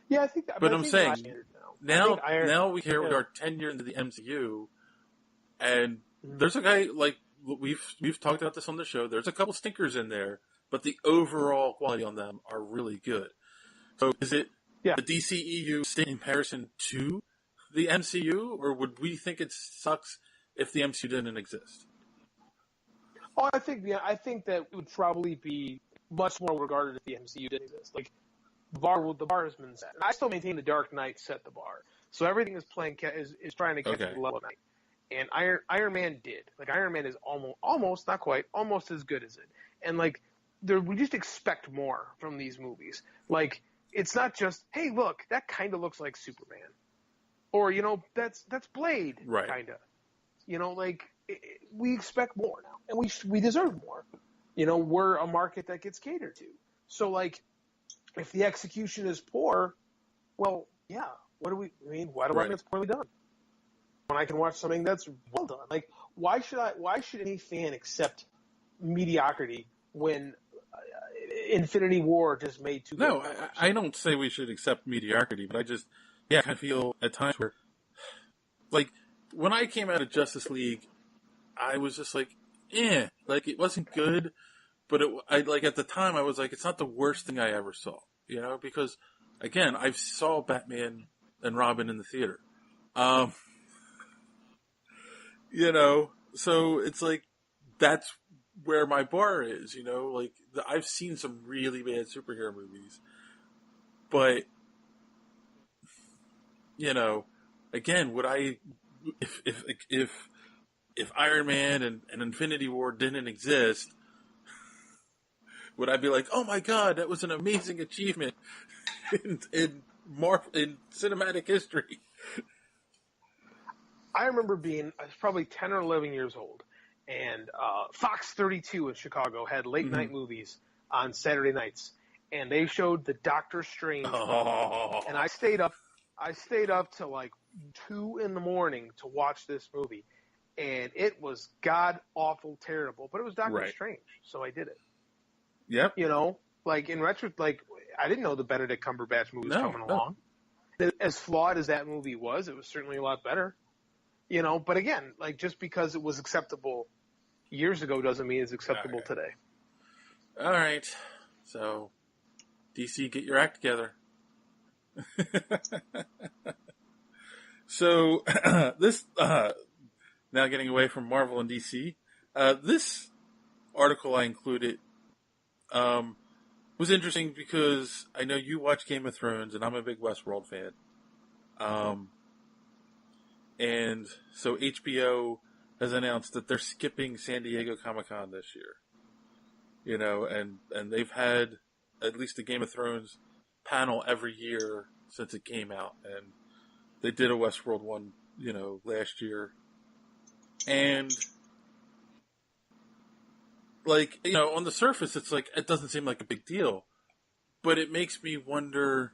J: Yeah, I think that.
G: But I'm saying, now we hear we
J: yeah.
G: are 10 years into the MCU, and there's a guy, like, we've talked about this on the show, there's a couple stinkers in there, but the overall quality on them are really good. So is it the DCEU in comparison to the MCU, or would we think it sucks if the MCU didn't exist?
J: Oh, I think that it would probably be much more regarded if the MCU didn't exist. Like, the bar has been set. And I still maintain the Dark Knight set the bar. So everything is trying to catch the level night. And Iron Man did. Like, Iron Man is almost, not quite, almost as good as it. And, like, we just expect more from these movies. Like, it's not just, hey, look, that kind of looks like Superman. Or, that's Blade,
G: right.
J: kind of. We expect more now. And we deserve more. We're a market that gets catered to. So, like, if the execution is poor, well, yeah, why do I think it's poorly done? When I can watch something that's well done. Like, why should any fan accept mediocrity when Infinity War just made 2
G: No, I don't say we should accept mediocrity, but I just, I feel at times where, like, when I came out of Justice League, I was just like, like, it wasn't good, but at the time I was like, it's not the worst thing I ever saw, because again, I saw Batman and Robin in the theater. You know, so it's like, that's where my bar is, you know, like, I've seen some really bad superhero movies, but, you know, again, would I, if Iron Man and Infinity War didn't exist, would I be like, oh my god, that was an amazing achievement in cinematic history?
J: I remember I was probably 10 or 11 years old, and Fox 32 in Chicago had late night movies on Saturday nights, and they showed the Doctor Strange movie, and I stayed up till like 2 in the morning to watch this movie, and it was god awful terrible, but it was Doctor Strange, so I did it.
G: Yep.
J: You know, like in retro, like I didn't know the Benedict Cumberbatch movie was coming along. As flawed as that movie was, it was certainly a lot better. You know, but again, like, just because it was acceptable years ago doesn't mean it's acceptable today.
G: All right. So, DC, get your act together. So, this, now getting away from Marvel and DC, this article I included was interesting because I know you watch Game of Thrones, and I'm a big Westworld fan. And so HBO has announced that they're skipping San Diego Comic-Con this year. You know, and they've had at least a Game of Thrones panel every year since it came out. And they did a Westworld one, you know, last year. And, like, you know, on the surface, it's like, it doesn't seem like a big deal. But it makes me wonder,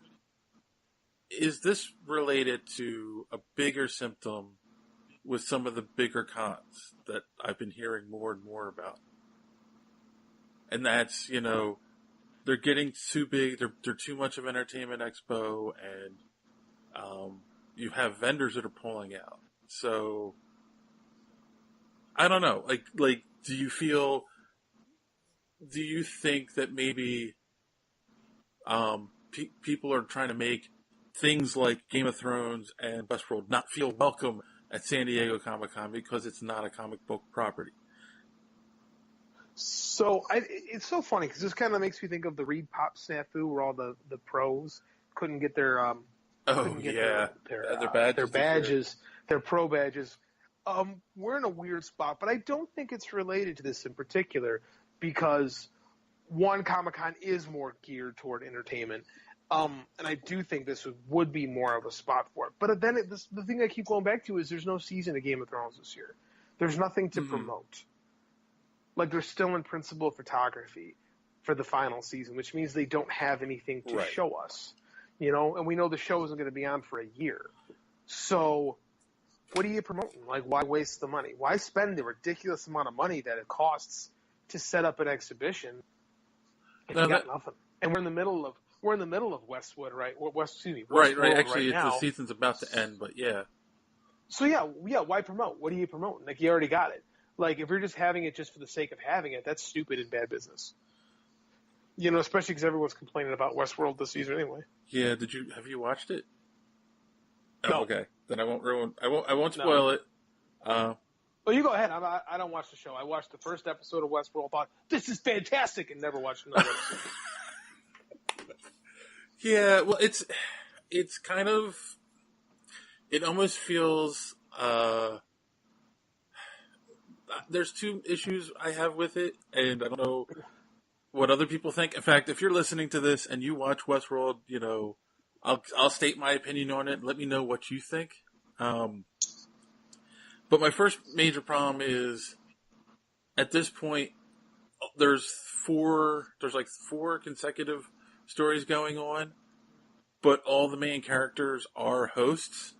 G: is this related to a bigger symptom with some of the bigger cons that I've been hearing more and more about? And that's, you know, they're getting too big, they're too much of an entertainment expo, and you have vendors that are pulling out. So, I don't know, like, do you think that maybe people are trying to make things like Game of Thrones and Westworld not feel welcome at San Diego Comic-Con because it's not a comic book property?
J: So it's so funny because this kind of makes me think of the Reed Pop snafu where all the pros couldn't get their their badges, their pro badges. We're in a weird spot, but I don't think it's related to this in particular because one, Comic-Con is more geared toward entertainment. And I do think this would be more of a spot for it. But then the thing I keep going back to is there's no season of Game of Thrones this year. There's nothing to promote. Like, there's still in principle photography for the final season, which means they don't have anything to show us. You know, and we know the show isn't going to be on for a year. So what are you promoting? Like, why waste the money? Why spend the ridiculous amount of money that it costs to set up an exhibition if you got nothing? And we're in the middle of Westwood, right?
G: Right. Actually,
J: now.
G: The season's about to end, but yeah.
J: So yeah. Why promote? What are you promoting? Like, you already got it. Like, if you're just having it just for the sake of having it, that's stupid and bad business. You know, especially because everyone's complaining about Westworld this season anyway.
G: Yeah. Have you watched it?
J: No.
G: Oh, okay. Then I won't spoil it.
J: Well, you go ahead. I don't watch the show. I watched the first episode of Westworld, thought, this is fantastic, and never watched another episode.
G: Yeah, well, it's kind of, it almost feels, there's two issues I have with it, and I don't know what other people think. In fact, if you're listening to this and you watch Westworld, you know, I'll state my opinion on it. Let me know what you think. But my first major problem is, at this point, there's like four consecutive stories going on, but all the main characters are hosts,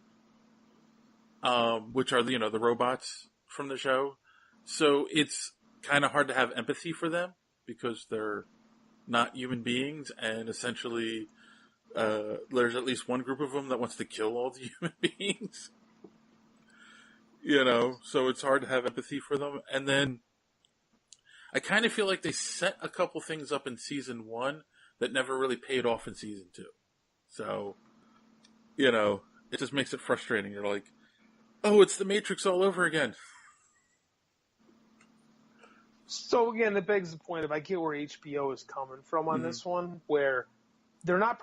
G: which are, you know, the robots from the show. So it's kind of hard to have empathy for them because they're not human beings, and essentially there's at least one group of them that wants to kill all the human beings. You know, so it's hard to have empathy for them. And then I kind of feel like they set a couple things up in season 1 that never really paid off in season 2. So, it just makes it frustrating. You're like, oh, it's the Matrix all over again.
J: So again, that begs the point of I get where HBO is coming from on this one, where they're not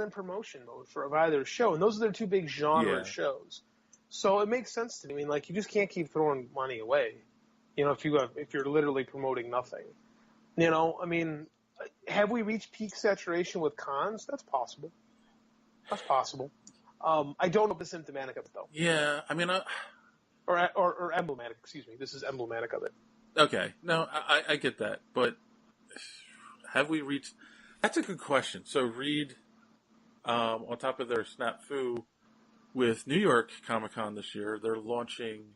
J: in promotion mode for either show, and those are their two big genre shows. So it makes sense to me. I mean, like, you just can't keep throwing money away, if you're literally promoting nothing. I mean, have we reached peak saturation with cons? That's possible. I don't know the symptomatic of it though.
G: Yeah, I mean,
J: or emblematic. Excuse me. This is emblematic of it.
G: Okay, no, I get that, but have we reached? That's a good question. So Reed, on top of their snafu with New York Comic Con this year, they're launching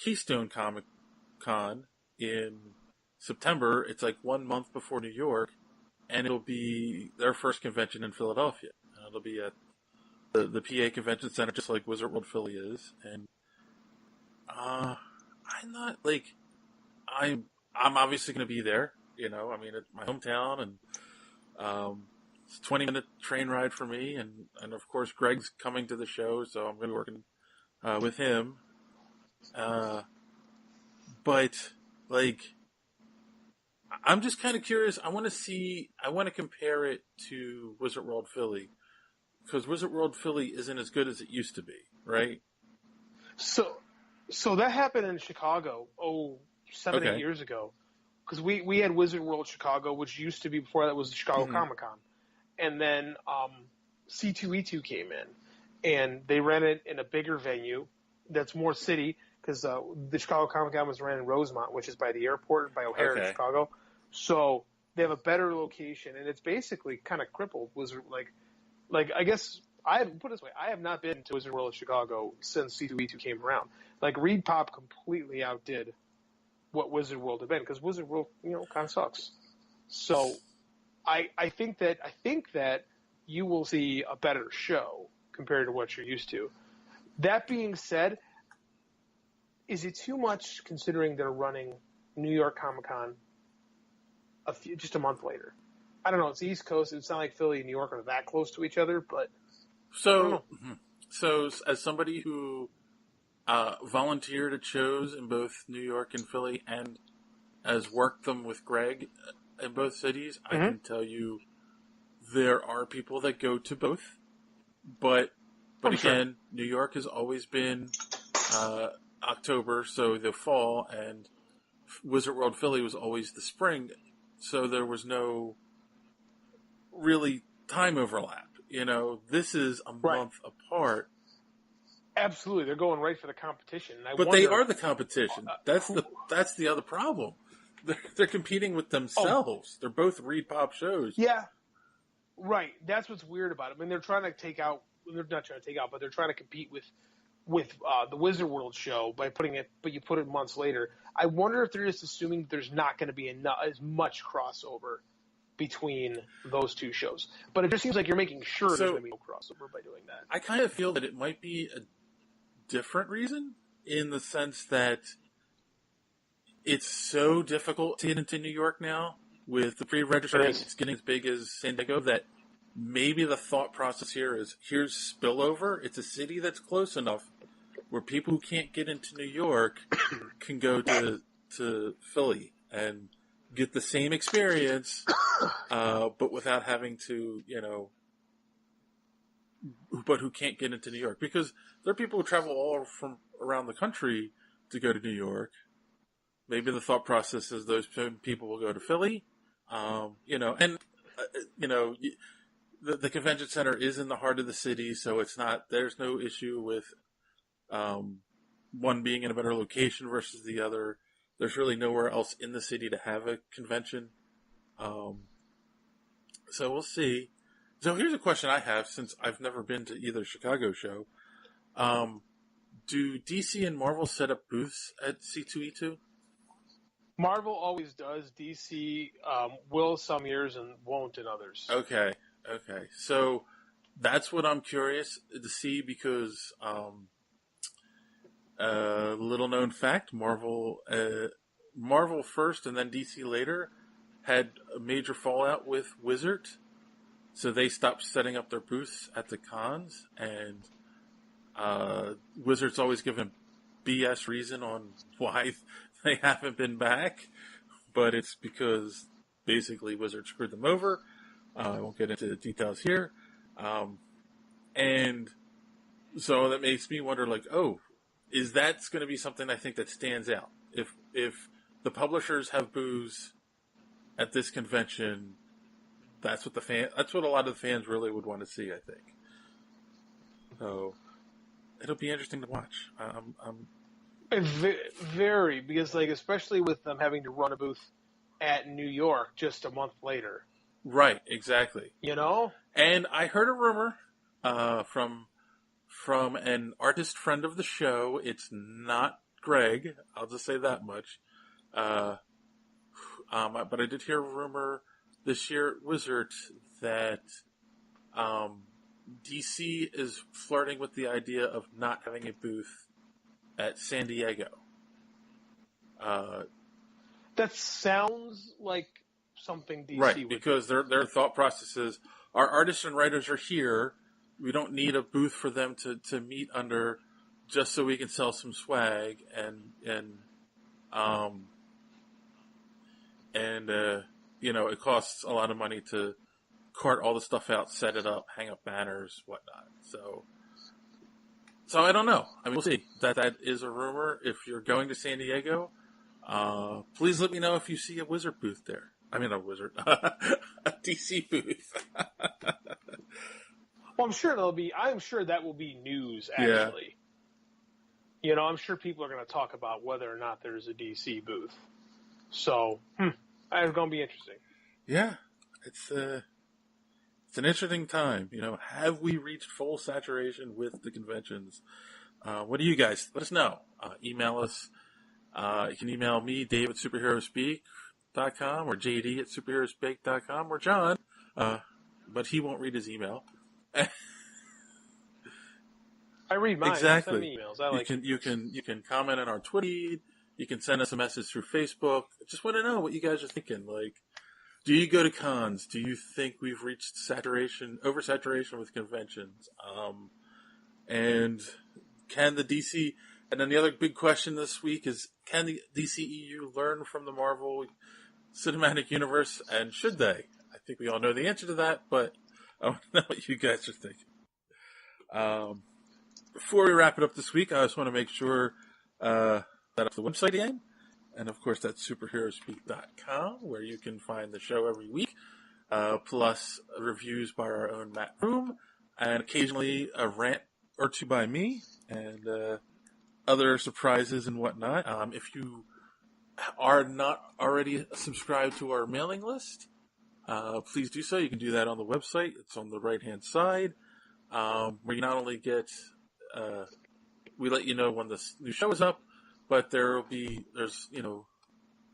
G: Keystone Comic Con in September. It's like 1 month before New York, and it'll be their first convention in Philadelphia. It'll be at the PA Convention Center, just like Wizard World Philly is. And I'm not like I'm obviously going to be there. I mean, it's my hometown, and it's a 20-minute train ride for me, and of course Greg's coming to the show, so I'm going to be working with him. But like, I'm just kind of curious. I want to compare it to Wizard World Philly, because Wizard World Philly isn't as good as it used to be, right?
J: So that happened in Chicago, 8 years ago. Because we had Wizard World Chicago, which used to be, before that was the Chicago Comic-Con. And then C2E2 came in, and they ran it in a bigger venue that's more city, because the Chicago Comic-Con was ran in Rosemont, which is by the airport, by O'Hare in Chicago. So they have a better location, and it's basically kind of crippled Wizard. Like I guess put it this way, I have not been to Wizard World Chicago since C2E2 came around. Like, Reed Pop completely outdid what Wizard World had been, because Wizard World, kind of sucks. So I think that you will see a better show compared to what you're used to. That being said, is it too much considering they're running New York Comic Con just a month later? I don't know. It's the East Coast. It's not like Philly and New York are that close to each other, but
G: so as somebody who volunteered at shows in both New York and Philly, and has worked them with Greg in both cities, I can tell you there are people that go to both. But again, New York has always been October, so the fall, and Wizard World Philly was always the spring, so there was no really time overlap. This is a month apart.
J: Absolutely, they're going right for the competition.
G: They are the competition. That's the other problem. They're competing with themselves. They're both Reed Pop shows.
J: Yeah, right. That's what's weird about it. I mean, they're trying to take out. They're not trying to take out, but they're trying to compete with the Wizard World show by putting it. But you put it months later. I wonder if they're just assuming there's not going to be as much crossover between those two shows. But it just seems like you're making sure there's going to be no crossover by doing that.
G: I kind of feel that it might be a different reason, in the sense that it's so difficult to get into New York now with the pre-registration. It's getting as big as San Diego, that maybe the thought process here is, here's spillover. It's a city that's close enough where people who can't get into New York can go to Philly and get the same experience, but without having to, but who can't get into New York. Because there are people who travel all from around the country to go to New York. Maybe the thought process is those people will go to Philly, the convention center is in the heart of the city, so there's no issue with one being in a better location versus the other. There's really nowhere else in the city to have a convention. So we'll see. So here's a question I have, since I've never been to either Chicago show. Do DC and Marvel set up booths at C2E2?
J: Marvel always does. DC will some years and won't in others.
G: Okay. So that's what I'm curious to see, because little known fact, Marvel first and then DC later had a major fallout with Wizard. So they stopped setting up their booths at the cons, and Wizards always given BS reason on why they haven't been back, but it's because basically Wizards screwed them over. I won't get into the details here. And so that makes me wonder, like, is that going to be something I think that stands out? If the publishers have booths at this convention, that's what a lot of the fans really would want to see, I think. So it'll be interesting to watch.
J: Very, because like especially with them having to run a booth at New York just a month later.
G: Right, exactly.
J: You know?
G: And I heard a rumor from an artist friend of the show. It's not Greg. I'll just say that much. But I did hear a rumor this year at Wizards that DC is flirting with the idea of not having a booth at San Diego.
J: That sounds like something DC
G: right,
J: would
G: because their thought process is, our artists and writers are here. We don't need a booth for them to meet under, just so we can sell some swag and it costs a lot of money to cart all the stuff out, set it up, hang up banners, whatnot. So I don't know. I mean, we'll see. That is a rumor. If you're going to San Diego, please let me know if you see a Wizard booth there. I mean, a Wizard, a DC booth.
J: Well, I'm sure that will be news, actually. Yeah. I'm sure people are going to talk about whether or not there's a DC booth. So, it's going to be interesting.
G: Yeah. It's an interesting time. Have we reached full saturation with the conventions? What do you guys, let us know. Email us. You can email me, Dave at superheroespeak.com, or JD at superheroespeak.com, or John, but he won't read his email.
J: I read mine.
G: Exactly.
J: I send emails. I like
G: you can comment on our Twitter feed. You can send us a message through Facebook. Just want to know what you guys are thinking. Like, do you go to cons? Do you think we've reached oversaturation with conventions? And can the DC? And then the other big question this week is, can the DCEU learn from the Marvel Cinematic Universe, and should they? I think we all know the answer to that, but I want to know what you guys are thinking. Before we wrap it up this week, I just want to make sure that up the website again. And of course, that's superheroespeak.com, where you can find the show every week, plus reviews by our own Matt Room, and occasionally a rant or two by me, and other surprises and whatnot. If you are not already subscribed to our mailing list, please do so. You can do that on the website. It's on the right-hand side, where you not only get, we let you know when the new show is up, but there's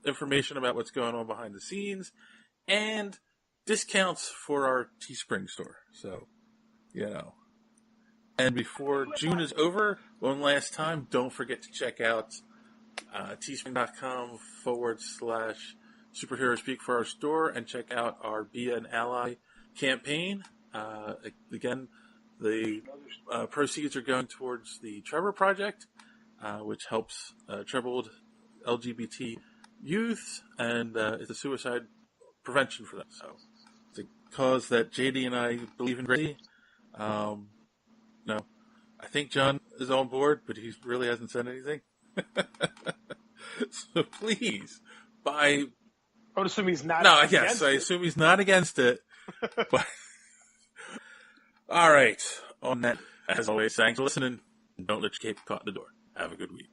G: information about what's going on behind the scenes, and discounts for our Teespring store. So, And before June is over, one last time, don't forget to check out teespring.com/Superhero Speak for our store, and check out our Be an Ally campaign. Again, the proceeds are going towards the Trevor Project, which helps troubled LGBT youth, and it's a suicide prevention for them. So it's a cause that JD and I believe in greatly. No, I think John is on board, but he really hasn't said anything. So please, I
J: would assume he's not.
G: No, yes, I assume he's not against it. But all right, on that, as always, thanks for listening. Don't let your cape caught in the door. Have a good week.